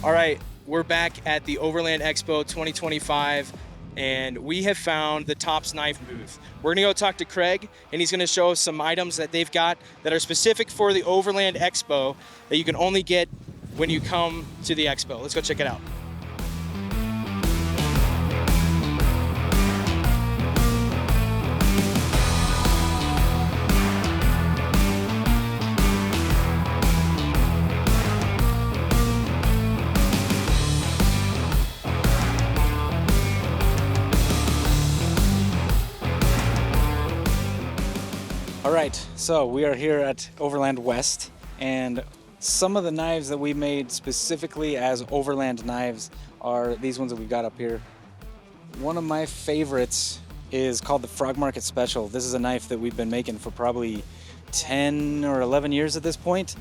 All right, we're back at the Overland Expo 2025, and we have found the Tops Knife booth. We're gonna go talk to Craig, and he's gonna show us some items that they've got that are specific for the Overland Expo that you can only get when you come to the expo. Let's go check it out. All right, so we are here at Overland West, and some of the knives that we made specifically as Overland knives are these ones that we've got up here. One of my favorites is called the Frog Market Special. This is a knife that we've been making for probably 10 or 11 years at this point.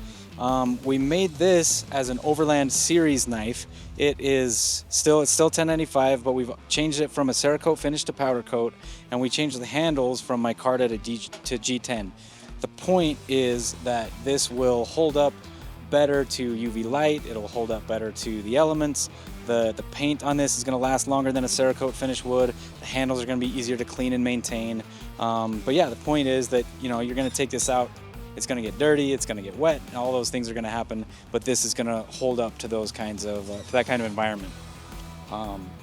We made this as an Overland Series knife. It's still $10.95, but we've changed it from a Cerakote finish to powder coat, and we changed the handles from micarta to G10. The point is that this will hold up better to UV light. It'll hold up better to the elements. The paint on this is going to last longer than a Cerakote finish would. The handles are going to be easier to clean and maintain. But yeah, the point is that you're going to take this out. It's going to get dirty. It's going to get wet. And all those things are going to happen. But this is going to hold up to those kinds of to that kind of environment.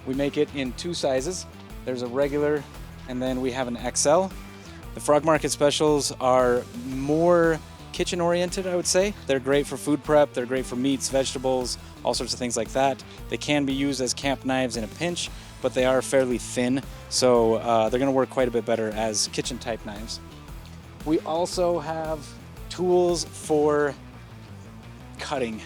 We make it in two sizes. There's a regular, and then we have an XL. The Frog Market Specials are more kitchen oriented, I would say. They're great for food prep, they're great for meats, vegetables, all sorts of things like that. They can be used as camp knives in a pinch, but they are fairly thin, so they're gonna work quite a bit better as kitchen type knives. We also have tools for cutting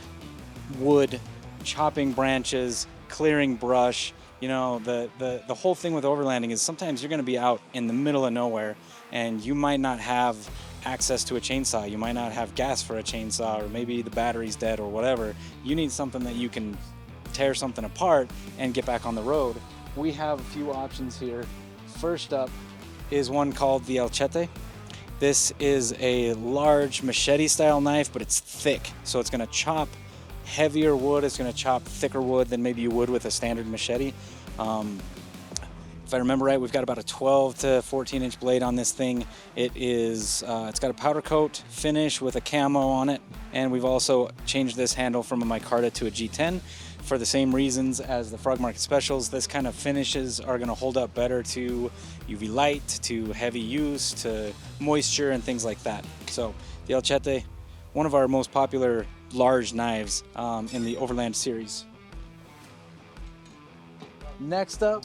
wood, chopping branches, clearing brush. The whole thing with overlanding is sometimes you're gonna be out in the middle of nowhere and you might not have access to a chainsaw. You might not have gas for a chainsaw, or maybe the battery's dead or whatever. You need something that you can tear something apart and get back on the road. We have a few options here. First up is one called the Elchete. This is a large machete style knife, but it's thick. So it's gonna chop heavier wood. It's gonna chop thicker wood than maybe you would with a standard machete. If I remember right, we've got about a 12 to 14 inch blade on this thing. It's got a powder coat finish with a camo on it, and we've also changed this handle from a micarta to a G10 for the same reasons as the Frog Market Specials. This kind of finishes are gonna hold up better to UV light, to heavy use, to moisture and things like that. So the Elchete, one of our most popular large knives in the Overland series. Next up,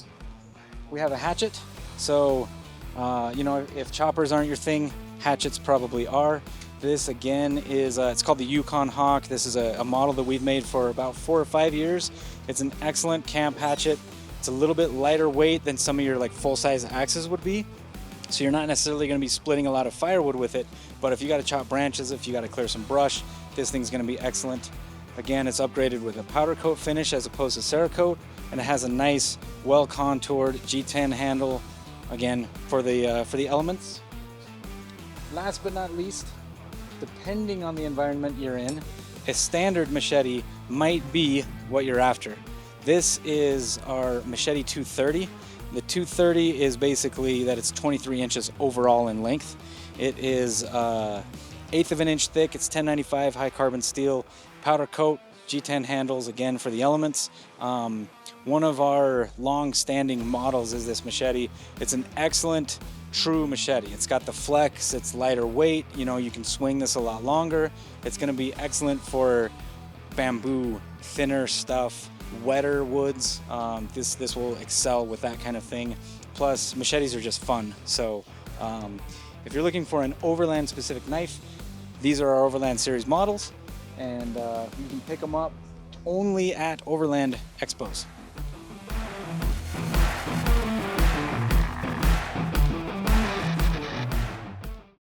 we have a hatchet. So, if choppers aren't your thing, hatchets probably are. This again is, it's called the Yukon Hawk. This is a model that we've made for about 4 or 5 years. It's an excellent camp hatchet. It's a little bit lighter weight than some of your full-size axes would be. So you're not necessarily gonna be splitting a lot of firewood with it, but if you gotta chop branches, if you gotta clear some brush, this thing's gonna be excellent. Again, it's upgraded with a powder coat finish as opposed to Cerakote, and it has a nice, well-contoured G10 handle, again, for the elements. Last but not least, depending on the environment you're in, a standard machete might be what you're after. This is our Machete 230. The 230 is basically that it's 23 inches overall in length. It is 1/8 of an inch thick. It's 1095 high carbon steel, powder coat, G10 handles, again for the elements. One of our long-standing models is this machete. It's an excellent true machete. It's got the flex, it's lighter weight, you can swing this a lot longer. It's gonna be excellent for bamboo, thinner stuff, wetter woods. This will excel with that kind of thing. Plus, machetes are just fun. So if you're looking for an Overland specific knife, these are our Overland Series models, and you can pick them up only at Overland Expos.